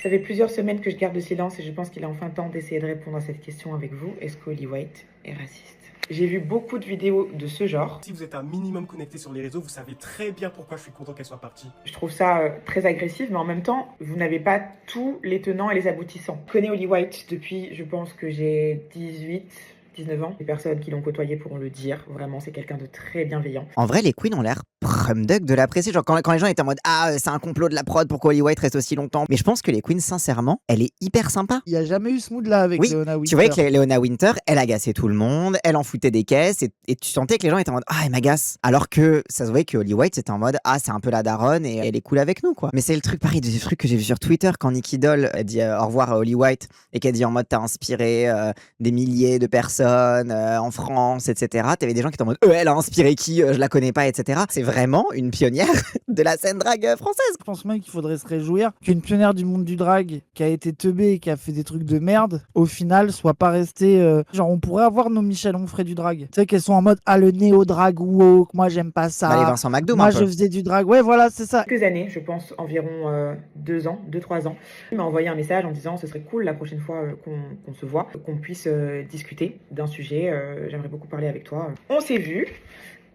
Ça fait plusieurs semaines que je garde le silence et je pense qu'il est enfin temps d'essayer de répondre à cette question avec vous. Est-ce qu'Holly White est raciste? J'ai vu beaucoup de vidéos de ce genre. Si vous êtes un minimum connecté sur les réseaux, vous savez très bien pourquoi je suis content qu'elle soit partie. Je trouve ça très agressif, mais en même temps, vous n'avez pas tous les tenants et les aboutissants. Je connais Holly White depuis, je pense que j'ai 19 ans. Les personnes qui l'ont côtoyé pourront le dire. Vraiment, c'est quelqu'un de très bienveillant. En vrai, les queens ont l'air duck de l'apprécier. Genre, quand les gens étaient en mode ah, c'est un complot de la prod pour qu'Holly White reste aussi longtemps. Mais je pense que les queens, sincèrement, elle est hyper sympa. Il n'y a jamais eu ce mood là avec Oui, Leona Winter. tu vois que Leona Winter, elle agaçait tout le monde, elle en foutait des caisses, et tu sentais que les gens étaient en mode ah, elle m'agace. Alors que ça se voyait que Holly White, c'était en mode ah, c'est un peu la daronne et elle est cool avec nous, quoi. Mais c'est le truc pareil, des trucs que j'ai vu sur Twitter quand Nicky Doll dit au revoir à Holly White et qu'elle dit en mode t'as inspiré des milliers de personnes en France, etc. T'avais des gens qui étaient en mode elle a inspiré qui, je la connais pas, etc. C'est vraiment une pionnière de la scène drag française. Je pense même qu'il faudrait se réjouir qu'une pionnière du monde du drag qui a été teubée et qui a fait des trucs de merde, au final, soit pas restée. Genre, on pourrait avoir nos Michel Onfray du drag. Tu sais, qu'elles sont en mode ah, le néo-drag woke, moi j'aime pas ça. Bah, les Vincent McDoom, moi un peu. je faisais du drag. Ouais, voilà, c'est ça. Quelques années, je pense environ 2-3 ans, il m'a envoyé un message en disant ce serait cool la prochaine fois qu'on se voit, qu'on puisse discuter d'un sujet. J'aimerais beaucoup parler avec toi. On s'est vu.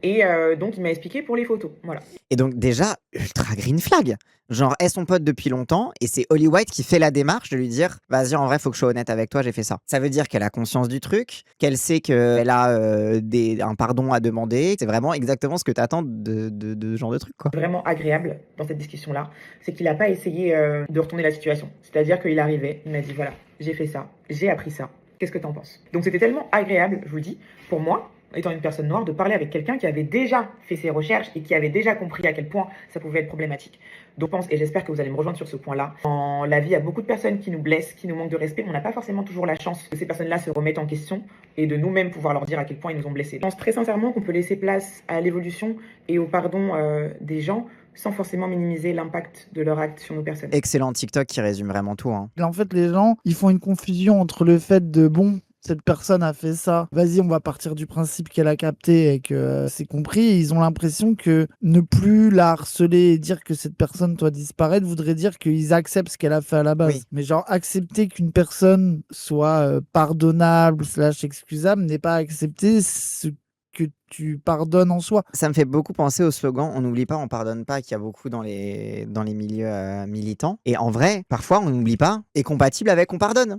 Et donc, il m'a expliqué pour les photos. Voilà. Et donc, déjà, ultra green flag. Genre, elles sont potes depuis longtemps et c'est Holly White qui fait la démarche de lui dire vas-y, en vrai, faut que je sois honnête avec toi, j'ai fait ça. Ça veut dire qu'elle a conscience du truc, qu'elle sait qu'elle a un pardon à demander. C'est vraiment exactement ce que t'attends de ce genre de truc, quoi. Vraiment agréable dans cette discussion-là, c'est qu'il n'a pas essayé de retourner la situation. C'est-à-dire qu'il arrivait, il m'a dit voilà, j'ai fait ça, j'ai appris ça, qu'est-ce que t'en penses? Donc, c'était tellement agréable, je vous le dis, pour moi, étant une personne noire, de parler avec quelqu'un qui avait déjà fait ses recherches et qui avait déjà compris à quel point ça pouvait être problématique. Donc je pense, et j'espère que vous allez me rejoindre sur ce point-là, dans la vie, il y a beaucoup de personnes qui nous blessent, qui nous manquent de respect, mais on n'a pas forcément toujours la chance que ces personnes-là se remettent en question et de nous-mêmes pouvoir leur dire à quel point ils nous ont blessés. Je pense très sincèrement qu'on peut laisser place à l'évolution et au pardon des gens sans forcément minimiser l'impact de leur acte sur nos personnes. Excellent TikTok qui résume vraiment tout, hein. En fait, les gens, ils font une confusion entre le fait de bon, cette personne a fait ça, vas-y, on va partir du principe qu'elle a capté et que c'est compris. Et ils ont l'impression que ne plus la harceler et dire que cette personne doit disparaître voudrait dire qu'ils acceptent ce qu'elle a fait à la base. Oui. Mais genre, accepter qu'une personne soit pardonnable / excusable n'est pas accepter ce que tu pardonnes en soi. Ça me fait beaucoup penser au slogan on n'oublie pas, on pardonne pas, qu'il y a beaucoup dans les milieux militants. Et en vrai, parfois on n'oublie pas est compatible avec on pardonne.